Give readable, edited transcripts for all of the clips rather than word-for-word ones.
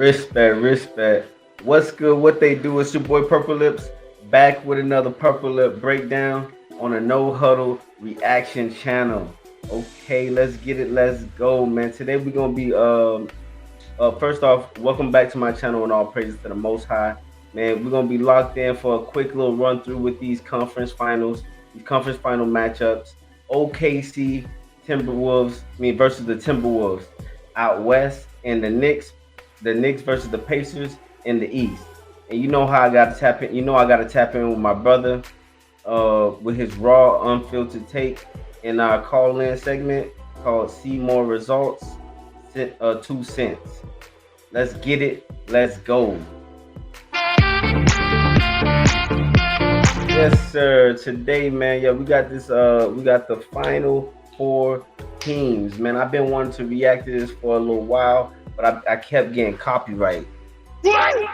Respect. What's good? What they do? It's your boy Purple Lips back with another Purple Lip breakdown on a no huddle reaction channel. Okay, let's get it. Let's go, man. Today we're gonna be first off, welcome back to my channel and all praises to the Most High. Man, we're gonna be locked in for a quick little run through with these conference finals, these conference final matchups. OKC Timberwolves, versus the Timberwolves out west, and the Knicks versus the Pacers in the East. And you know how I got to tap in. You know I got to tap in with my brother, with his raw, unfiltered take in our call-in segment called Seymour Results. 2 cents. Let's get it. Let's go. Yes, sir. Today, man, we got this. We got the final four teams, man. I've been wanting to react to this for a little while, but I kept getting copyright. Yeah,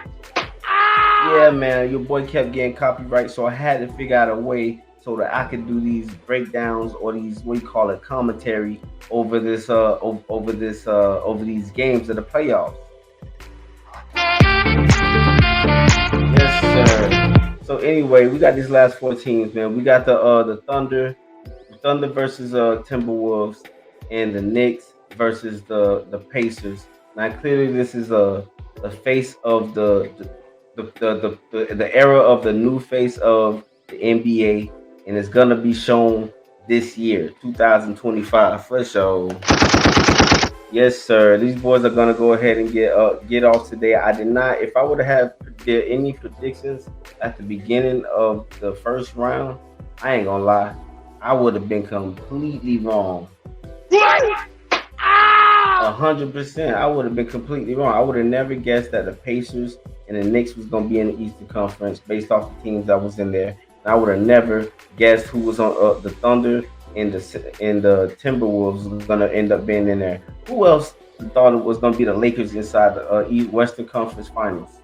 man, your boy kept getting copyright, so I had to figure out a way so that I could do these breakdowns or these, what do you call it, commentary over this over these games of the playoffs. Yes, sir. So anyway, we got these last four teams, man. We got the Thunder versus Timberwolves, and the Knicks versus the Pacers. Now clearly this is the face of the era of the new face of the NBA, and it's gonna be shown this year, 2025 for sure. Yes, sir. These boys are gonna go ahead and get off today. I did not. If I would have had any predictions at the beginning of the first round, I ain't gonna lie, I would have been completely wrong. 100%. I would have been completely wrong. I would have never guessed that the Pacers and the Knicks was gonna be in the Eastern Conference based off the teams that was in there. And I would have never guessed who was on the Thunder and the Timberwolves was gonna end up being in there. Who else thought it was gonna be the Lakers inside the Western Conference Finals?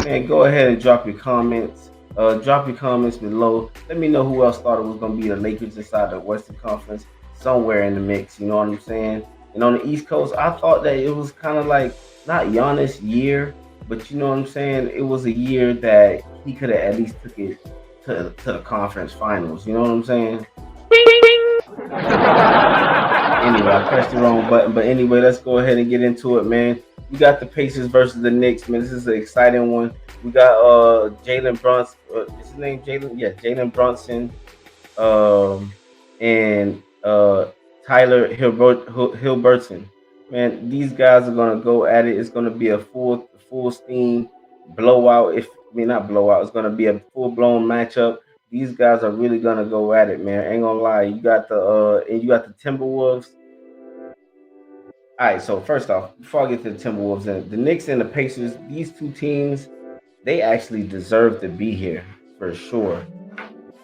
Man, go ahead and drop your comments. Drop your comments below. Let me know who else thought it was gonna be the Lakers inside the Western Conference, somewhere in the mix. You know what I'm saying? And on the East Coast, I thought that it was kind of like not Giannis' year, but you know what I'm saying? It was a year that he could have at least took it to the conference finals. You know what I'm saying? Anyway, I pressed the wrong button, but anyway, let's go ahead and get into it, man. We got the Pacers versus the Knicks, man. This is an exciting one. We got Jalen Brunson. Is his name Jalen? Yeah, Jalen Brunson. And Tyler Hilbertson. Man, these guys are gonna go at it. It's gonna be a full steam blowout. Not blowout. It's gonna be a full blown matchup. These guys are really gonna go at it, man. Ain't gonna lie. You got the Timberwolves. All right. So first off, before I get to the Timberwolves and the Knicks and the Pacers, these two teams, they actually deserve to be here for sure.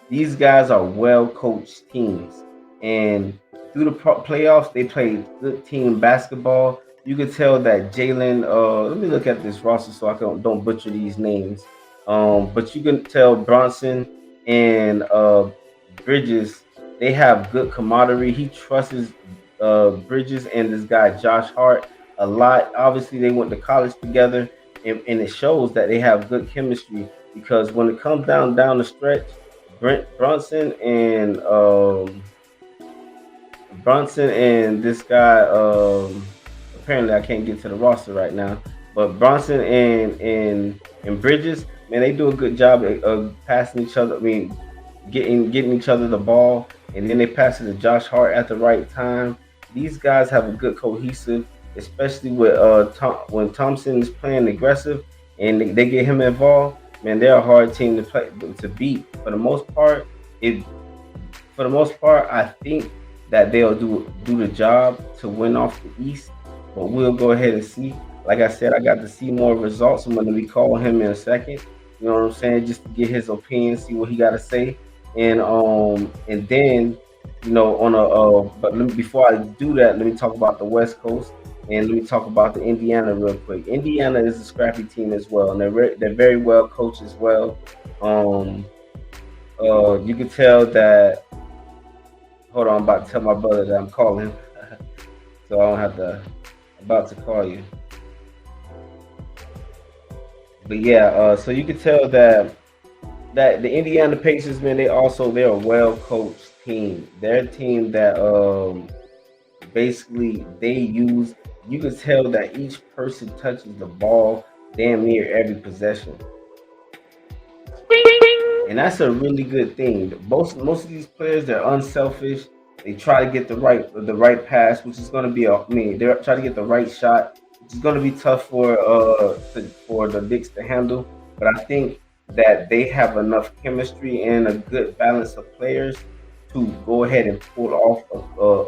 These guys are well coached teams, and through the playoffs, they played good team basketball. You could tell that Jalen. Let me look at this roster so I don't butcher these names. But you can tell Bronson and Bridges, they have good camaraderie. He trusts Bridges and this guy Josh Hart a lot. Obviously, they went to college together, and it shows that they have good chemistry. Because when it comes down the stretch, Bronson and this guy, apparently I can't get to the roster right now, but Bronson and Bridges, man, they do a good job of passing each other. Getting each other the ball, and then they pass it to Josh Hart at the right time. These guys have a good cohesive, especially with when Thompson is playing aggressive and they get him involved. Man, they're a hard team to beat. For the most part, I think that they'll do the job to win off the East. But we'll go ahead and see. Like I said, I got to see more results. I'm gonna be calling him in a second. You know what I'm saying? Just to get his opinion, see what he got to say, and then before I do that, let me talk about the West Coast. And let me talk about the Indiana real quick. Indiana is a scrappy team as well, and they're very well coached as well. You can tell that. Hold on, I'm about to tell my brother that I'm calling him, so I don't have to. About to call you. But yeah, so you can tell that the Indiana Pacers, man, they're a well coached team. They're a team that basically they use. You can tell that each person touches the ball damn near every possession, and that's a really good thing. Most of these players, they're unselfish. They try to get the right pass, which is going to be they're trying to get the right shot, which is going to be tough for the Knicks to handle. But I think that they have enough chemistry and a good balance of players to go ahead and pull off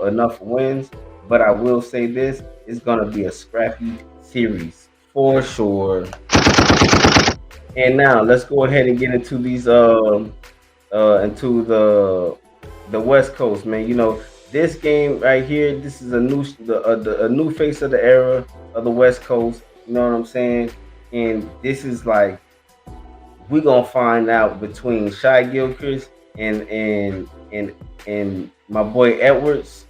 enough wins. But I will say this: it's going to be a scrappy series for sure. And now let's go ahead and get into these into the West Coast, man. This game right here, this is a new face of the era of the West Coast. You know what I'm saying? And this is like we're gonna find out between Shy Gilchrist and my boy Edwards,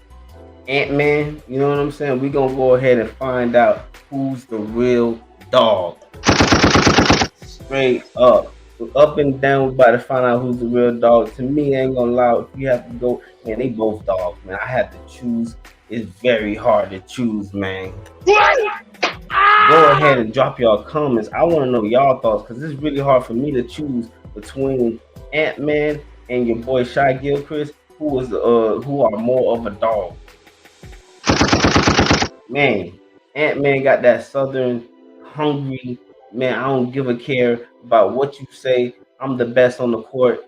Ant Man. You know what I'm saying? We're gonna go ahead and find out who's the real dog. Straight up and down. We're about to find out who's the real dog. To me, I ain't gonna lie. If you have to go, man, they both dogs, man. I have to choose. It's very hard to choose, man. Go ahead and drop y'all comments. I want to know y'all thoughts because it's really hard for me to choose between Ant Man and your boy Shy Gilchrist, who are more of a dog. Man, Ant Man got that southern hungry man. I don't give a care about what you say. I'm the best on the court.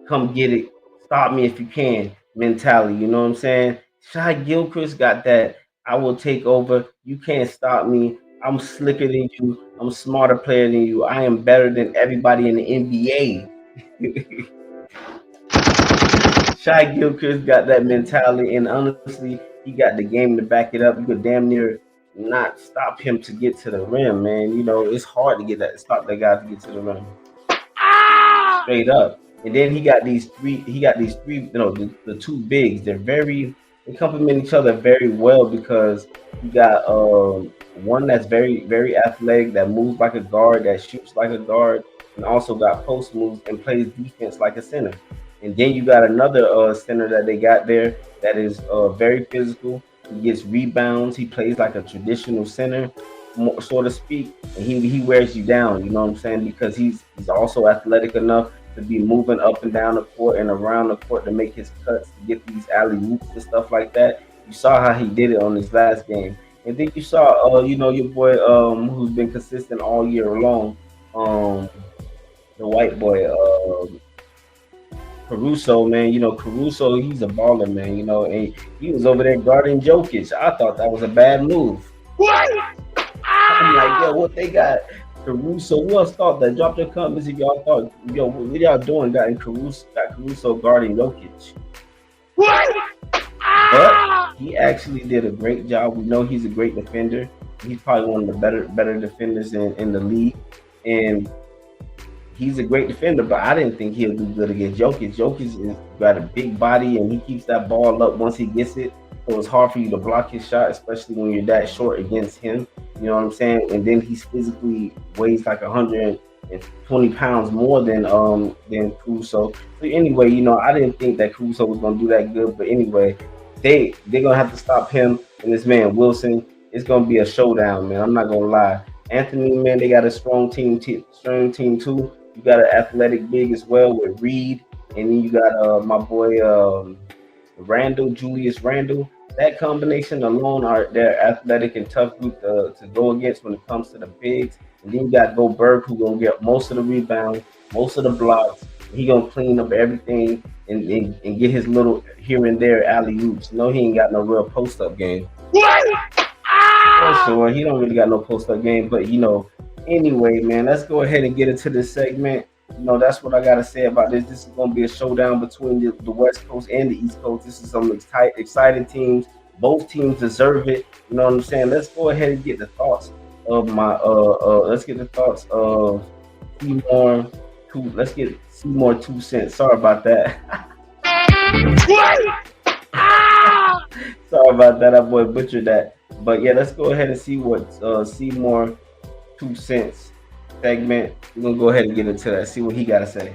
Come get it. Stop me if you can mentality. You know what I'm saying? Shy Gilchrist got that. I will take over. You can't stop me. I'm slicker than you. I'm a smarter player than you. I am better than everybody in the NBA. Shy Gilchrist got that mentality, and honestly, he got the game to back it up. You could damn near not stop him to get to the rim, man. It's hard to stop that guy to get to the rim. Straight up. And then he got these three, the two bigs. They complement each other very well because you got one that's very, very athletic, that moves like a guard, that shoots like a guard, and also got post moves and plays defense like a center. And then you got another center that they got there that is very physical. He gets rebounds. He plays like a traditional center, so to speak, and he wears you down. You know what I'm saying? Because he's also athletic enough to be moving up and down the court and around the court to make his cuts to get these alley oops and stuff like that. You saw how he did it on his last game, and then you saw your boy who's been consistent all year long, um the white boy Caruso, man. Caruso, he's a baller, man. And he was over there guarding Jokic. I thought that was a bad move. I'm like, yo, what they got? Caruso, who else thought that? Drop your comments if y'all thought, yo, what y'all doing? Got Caruso guarding Jokic. But he actually did a great job. We know he's a great defender. He's probably one of the better defenders in the league. And he's a great defender, but I didn't think he'll do good against Jokic. Jokic is got a big body and he keeps that ball up once he gets it. So it's hard for you to block his shot, especially when you're that short against him. You know what I'm saying? And then he's physically weighs like 120 pounds more than Caruso. So anyway, I didn't think that Caruso was gonna do that good. But anyway, they're gonna have to stop him and this man Wilson. It's gonna be a showdown, man. I'm not gonna lie. Anthony, man, they got a strong team too. You got an athletic big as well with Reed, and then you got my boy Julius Randle. That combination alone are their athletic and tough group to go against when it comes to the bigs. And then you got Gobert, who gonna get most of the rebounds, most of the blocks. He gonna clean up everything and get his little here and there alley oops. No, he ain't got no real post up game. For sure, he don't really got no post up game, but anyway, man, let's go ahead and get into this segment. That's what I gotta say about this. This is gonna be a showdown between the West Coast and the East Coast. This is some exciting teams. Both teams deserve it. You know what I'm saying? Let's go ahead and get the thoughts of my let's get the thoughts of Seymour. Let's get Seymour 2 cents. Sorry about that. Sorry about that. I boy butchered that. But yeah, let's go ahead and see what Seymour 2 cents segment. We're gonna go ahead and get into that. See what he got to say.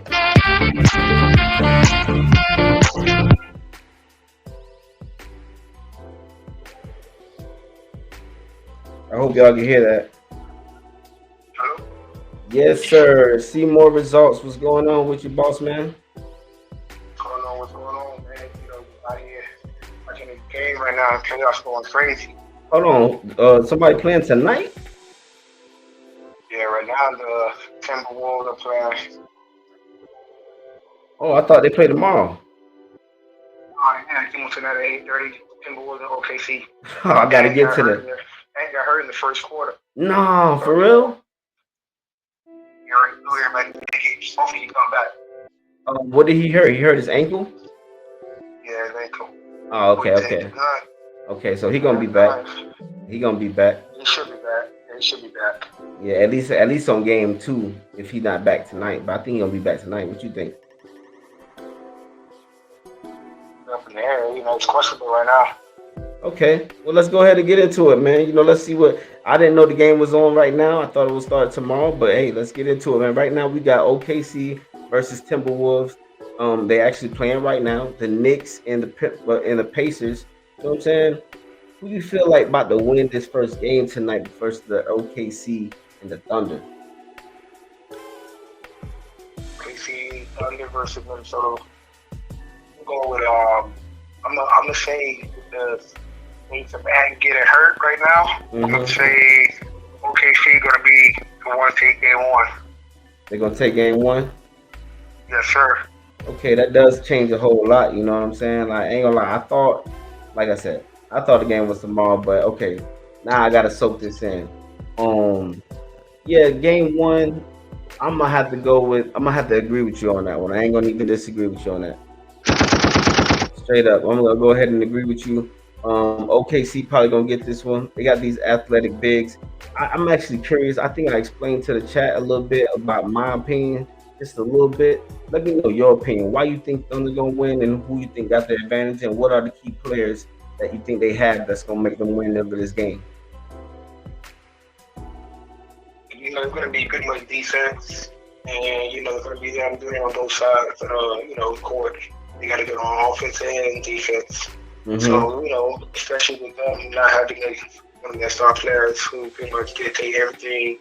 I hope y'all can hear that. Hello? Yes, sir. Seymour results. What's going on with you, boss man? What's going on, man? Out here watching the game right now. Chaos going crazy. Hold on. Somebody playing tonight? Yeah, right now the Timberwolves are playing. Oh, I thought they play tomorrow. Yeah, came on tonight at 8:30. Timberwolves and OKC. Oh, I gotta Ant get got to hurt the. in the Ant got hurt in the first quarter. No, So, for real. you're like, hopefully he come back. What did he hurt? He hurt his ankle. Yeah, they cool. Oh, But okay, he's at the okay, gun. okay. So he He's gonna at be the back. gun. He gonna be back. He should be back. Yeah, he should be back. Yeah, at least on game 2 if he's not back tonight. But I think he'll be back tonight. What you think? Up in the air, it's questionable right now. Okay, well let's go ahead and get into it, man. Let's see what I didn't know the game was on right now. I thought it would start tomorrow, but hey, let's get into it, man. Right now we got OKC versus Timberwolves. They actually playing right now. The Knicks and the Pacers. You know what I'm saying? Who do you feel like about to win this first game tonight versus the OKC and the Thunder? KC Thunder versus Minnesota. I'm going with I'm gonna say the Knicks are bad getting hurt right now. I'm gonna Mm-hmm. say OKC gonna be the one to take game one. They're gonna take game 1. Yes, sir. Okay, that does change a whole lot. You know what I'm saying? Like, I ain't gonna lie. I thought, like I said, I thought the game was tomorrow, but okay, now I gotta soak this in. Um, yeah, game 1. I'm gonna have to agree with you on that one. I ain't gonna even disagree with you on that. Straight up, I'm gonna go ahead and agree with you. OKC probably gonna get this one. They got these athletic bigs. I'm actually curious. I think I explained to the chat a little bit about my opinion, just a little bit. Let me know your opinion. Why you think Thunder gonna win, and who you think got the advantage, and what are the key players that you think they have that's gonna make them win over this game? It's gonna be pretty much defense, and it's gonna be them doing it on both sides of the court. They got to get on offense and defense. Mm-hmm. So, especially with them not having one of their star players who pretty much dictate everything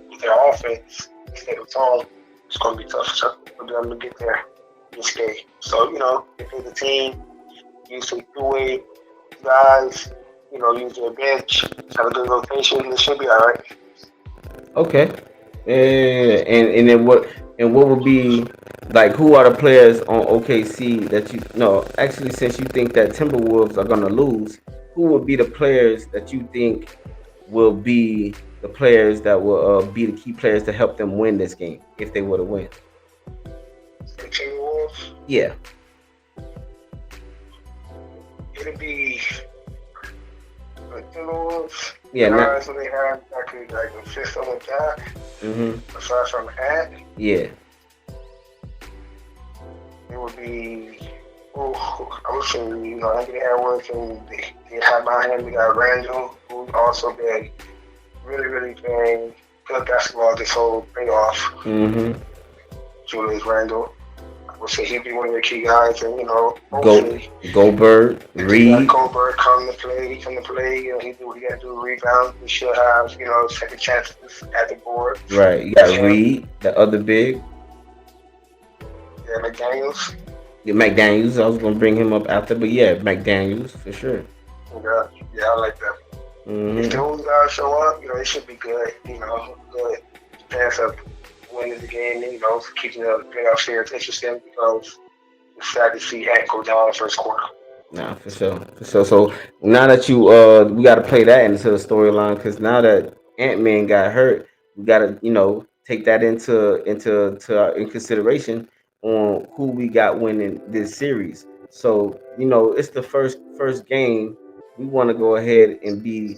with their offense instead of Tom, it's going to be tough for them to get there this game. So, if it's a team, use the two-way guys, use their bench, have a good rotation, it should be all right. Okay. And then what would be like, who are the players on OKC that you no actually, since you think that Timberwolves are gonna lose, who would be the players that you think will be the players that will be the key players to help them win this game if they were to win? The Timberwolves, Yeah. it'll be the Timberwolves. Yeah. Not. Guys, so they have actually like a fifth on attack, Mhm. aside from that, Yeah. it would be. Oh, I would say Anthony Edwards, and they have behind him. We got Randall, who's also been really, really playing good basketball this whole playoff. Mhm. Julius Randall, I would say he'd be one of the key guys, and Go hopefully Goldberg, if they got Reed. Colbert come to play, he do what he got to do, rebound. We should have second chances at the board. Right. You With got him, Reed, the other big. yeah, McDaniels. Yeah, McDaniels. I was gonna bring him up after, but yeah, McDaniels for sure. Yeah, I like that. If Mhm. those guys show up, it should be good. Good chance of winning the game. Keeping the playoff series interesting because it's sad to see Ant go down in the first quarter. Nah, for sure, for sure. So now that we got to play that into the storyline because now that Ant Man got hurt, we got to take that in consideration on who we got winning this series. So it's the first game. We want to go ahead and we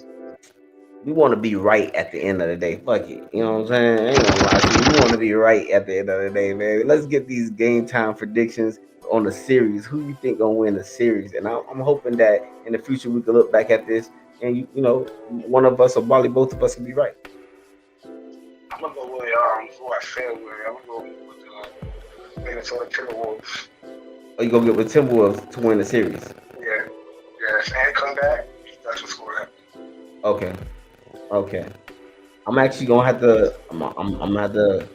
want to be right at the end of the day. Fuck it. You know what I'm saying? I ain't gonna lie to you. We want to be right at the end of the day, man. Let's get these game time predictions on the series. Who you think gonna win the series? And I'm hoping that in the future we can look back at this and one of us or probably both of us can be right. I'm gonna go with who I said with. I'm gonna go with the Minnesota Timberwolves. Or you gonna get with Timberwolves to win the series? Yeah, yes, and come back. That's what's going to happen. Okay, okay. I'm actually gonna have to. I'm gonna have to.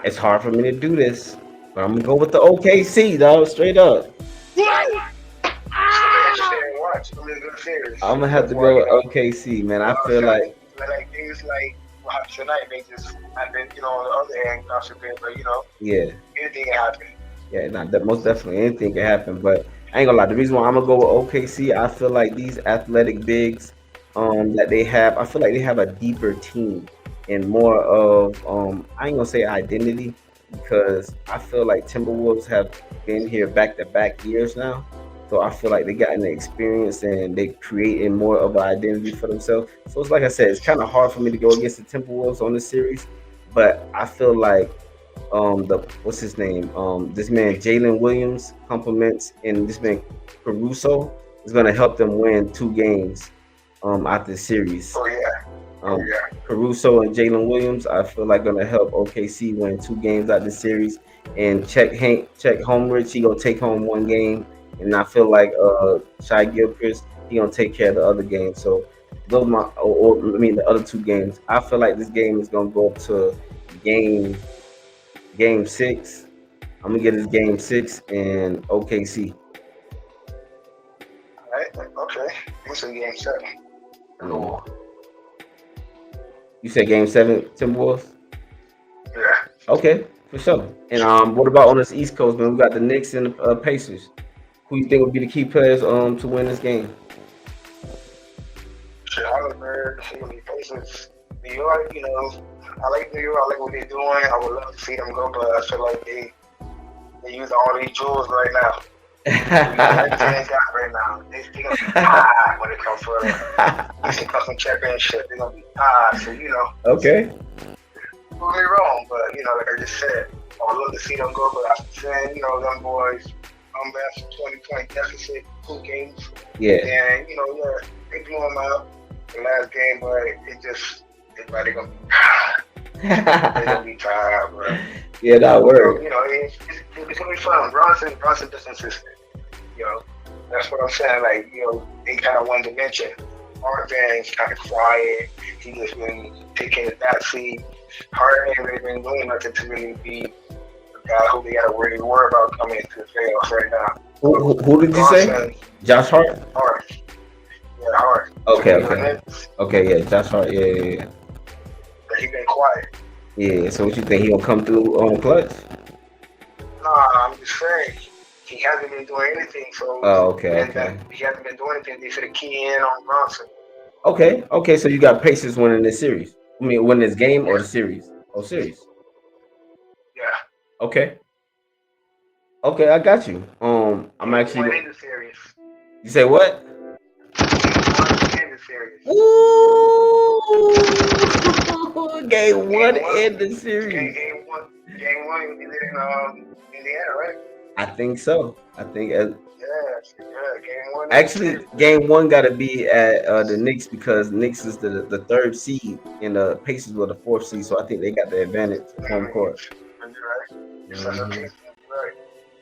It's hard for me to do this, but I'm gonna go with the OKC, dog. Straight up. It's gonna be interesting to watch. It's gonna be a good series. I'm gonna have That's to why go with OKC, man. I I feel feel like, like things like what happened tonight, they just happen. On the other hand, God forbid, but yeah, anything can happen. yeah, not that most definitely anything can happen. But I ain't gonna lie. The reason why I'm gonna go with OKC, I feel like these athletic bigs, that they have, I feel like they have a deeper team and more of, I ain't gonna say identity because I feel like Timberwolves have been here back to back years now. So I feel like they gotten the experience and they creating more of an identity for themselves. So it's like I said, it's kind of hard for me to go against the Timberwolves on this series, but I feel like the what's his name? This man Jalen Williams compliments and this man Caruso is gonna help them win 2 games out this series. Oh yeah, oh Um, yeah. Caruso and Jalen Williams, I feel like gonna help OKC win 2 games out this series. And check Homerich, he gonna take home 1 game, and I feel like Shai Gilchrist, he gonna take care of the other game. So those my or I mean the other 2 games. I feel like this game is gonna go up to game game 6. I'm gonna get this game 6 in OKC. All right, okay. It's in game 7. Mm. Cool. You said game 7, Timberwolves? Yeah. Okay, for sure. And what about on this East Coast, man? We got the Knicks and the Pacers. Who you think would be the key players to win this game? Shit, Oliver, see what he faces. New York, I like New York. I like what they're doing. I would love to see them go, but I feel like they use all these jewels right now. Everything they got right now. They gonna be tired when it comes for the custom championship. They're gonna be tired. So Okay. prove me wrong, but like I just said, I would love to see them go. But after saying, them boys come back from 20-point deficit, 2 games, Yeah. and yeah, they blew them out the last game, but it just everybody gonna be tired. They're gonna be tired, bro. Yeah, that works. It's gonna be fun. Bronson just insistent. That's what I'm saying. Like, they kind of one dimension. Harden's kind of quiet. He just been taking the back seat. Harden ain't really been doing nothing to really be the guy who they gotta really worry about coming into the playoffs right now. Who did you say? Josh Hart? Harden. Yeah, Harden. Okay. Okay, yeah, Josh Hart. Yeah. But he been quiet. Yeah, so what you think he gonna come through on clutch? Nah, I'm just saying he hasn't been doing anything. So okay. He hasn't been doing anything. They should key in on Bronson. Okay. So you got Pacers winning this series. I mean, win this game or the series? Oh, series. Yeah. Okay, I got you. I'm actually. Win the series. You say what? Win the series. Ooh, game 1 in the series. Game one is in Indiana, right? I think so. I think Yeah, game one. actually game 1 got to be at the Knicks because Knicks is the 3rd seed and the Pacers were the 4th seed, so I think they got the advantage of home court.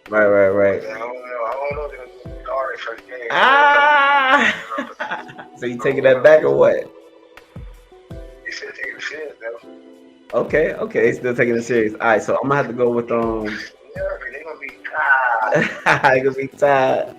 Right. Right. I don't know. They're gonna be alright first game. So you taking that back or what? They should take it serious though. Okay, still taking it serious. All right, so I'm gonna have to go with Yeah, they're gonna be I gonna be tired.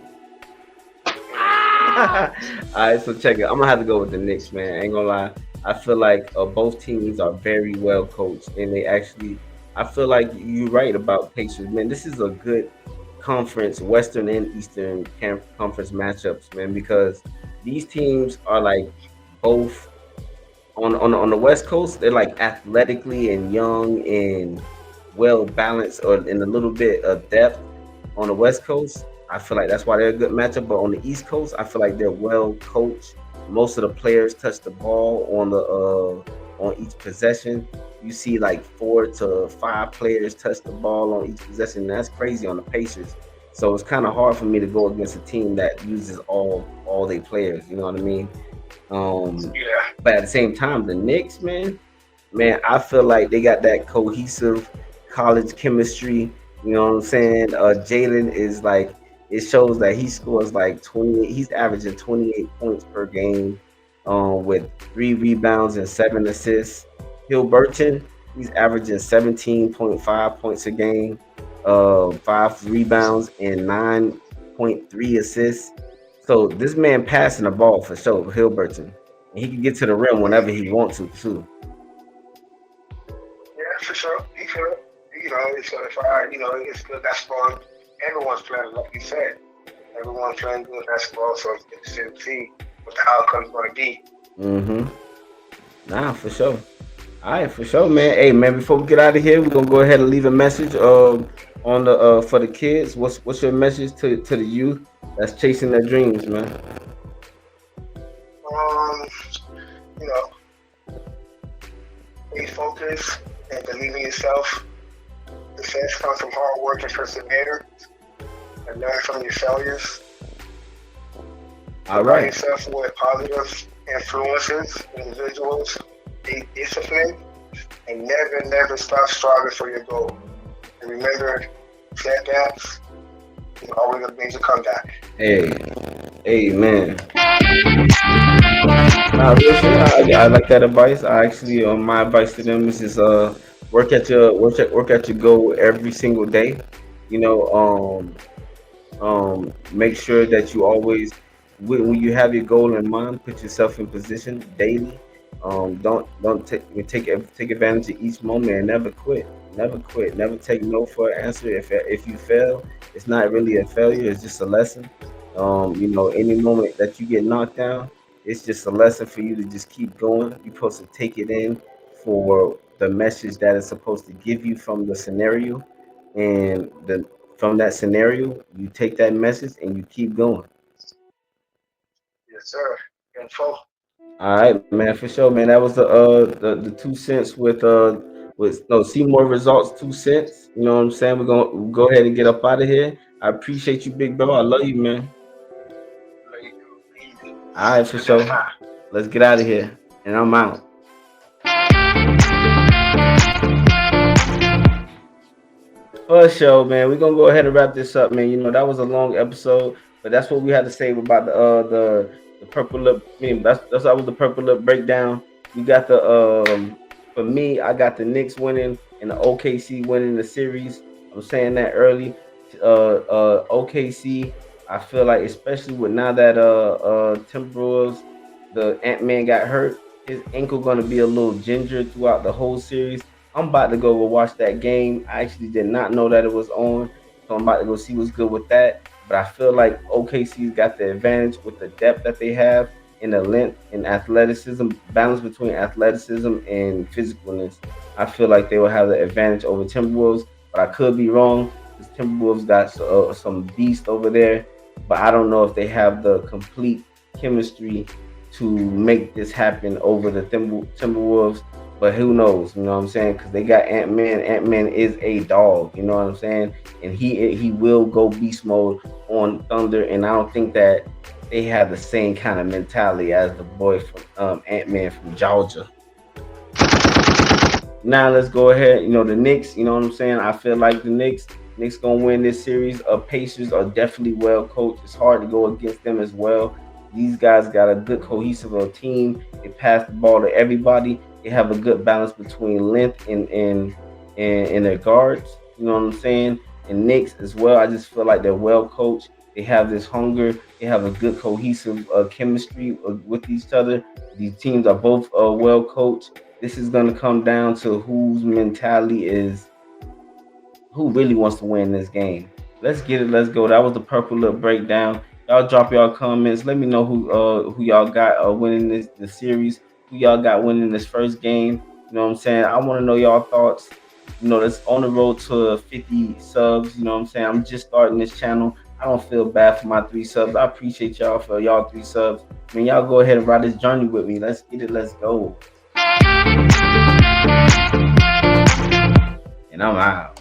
All right, so check it. I'm gonna have to go with the Knicks, man. I ain't gonna lie. I feel like both teams are very well coached, and they actually. I feel like you're right about Pacers, man. This is a good conference, Western and Eastern conference matchups, man, because these teams are like both on the West Coast. They're like athletically and young and well balanced, or in a little bit of depth. On the West Coast, I feel like that's why they're a good matchup. But on the East Coast, I feel like they're well coached. Most of the players touch the ball on each possession. You see like 4 to 5 players touch the ball on each possession. That's crazy on the Pacers. So it's kind of hard for me to go against a team that uses all their players. You know what I mean? Yeah. But at the same time, the Knicks, man, man, I feel like they got that cohesive college chemistry. You know what I'm saying? Jalen is like, it shows that he scores like 28. He's averaging 28 points per game, with 3 rebounds and 7 assists. Hill Burton, he's averaging 17.5 points a game, 5 rebounds and 9.3 assists. So this man passing the ball for sure, Hill Burton, and he can get to the rim whenever he wants to too. Yeah, for sure. He could. It's certified. It's good basketball. Everyone's playing, like you said. Everyone's playing good basketball, so it's interesting to see what the outcome's going to be. Mm-hmm. Nah, for sure. All right, for sure, man. Hey, man, before we get out of here, we're gonna go ahead and leave a message on the for the kids. What's your message to the youth that's chasing their dreams, man? Um, you know, Stay focused and believe in yourself. Success comes from hard work and perseverance, and learn from your failures. All Surround right. yourself with positive influences, individuals. Be disciplined and never stop striving for your goal. And remember, setbacks is always a thing to come back. Hey, hey, man. Nah, real shit. I like that advice. I actually, my advice to them is just work at your goal every single day. You know, make sure that you always, when you have your goal in mind, put yourself in position daily. Don't take advantage of each moment and never quit. Never quit. Never take no for an answer. If you fail, it's not really a failure. It's just a lesson. Any moment that you get knocked down, it's just a lesson for you to just keep going. You're supposed to take it in for the message that it's supposed to give you from the scenario, and from that scenario, you take that message and you keep going. Yes, sir. Info. All right, man, for sure, man. That was the 2 cents with no Seymour results 2 cents. You know what I'm saying? We're gonna go ahead and get up out of here. I appreciate you, big bro. I love you, man. Like, easy. All right, for Till next sure. time. Let's get out of here, and I'm out. For sure, man. We're gonna go ahead and wrap this up, man. That was a long episode, but that's what we had to say about the purple lip. I mean, that's that was the purple lip breakdown. We got the for me, I got the Knicks winning and the OKC winning the series. I'm saying that early. OKC, I feel like especially with now that Timberwolves, the Ant Man got hurt, his ankle gonna be a little ginger throughout the whole series. I'm about to go watch that game. I actually did not know that it was on, so I'm about to go see what's good with that. But I feel like OKC's got the advantage with the depth that they have and the length and athleticism, balance between athleticism and physicalness. I feel like they will have the advantage over Timberwolves, but I could be wrong because Timberwolves got some beast over there. But I don't know if they have the complete chemistry to make this happen over the Timberwolves. But who knows? You know what I'm saying? Because they got Ant Man. Ant Man is a dog. You know what I'm saying? And he will go beast mode on Thunder. And I don't think that they have the same kind of mentality as the boy from Ant Man from Georgia. Now let's go ahead. The Knicks. You know what I'm saying? I feel like the Knicks gonna win this series. Pacers are definitely well coached. It's hard to go against them as well. These guys got a good cohesive team. They pass the ball to everybody. They have a good balance between length and their guards. You know what I'm saying? And Knicks as well. I just feel like they're well coached. They have this hunger. They have a good cohesive chemistry with each other. These teams are both well coached. This is going to come down to whose mentality is who really wants to win this game. Let's get it. Let's go. That was the purple lip breakdown. Y'all drop y'all comments. Let me know who y'all got winning the series. Who y'all got winning this first game. You know what I'm saying? I want to know y'all thoughts. Let's on the road to 50 subs. You know what I'm saying? I'm just starting this channel. I don't feel bad for my 3 subs. I appreciate y'all for y'all 3 subs. Y'all go ahead and ride this journey with me. Let's get it. Let's go. And I'm out.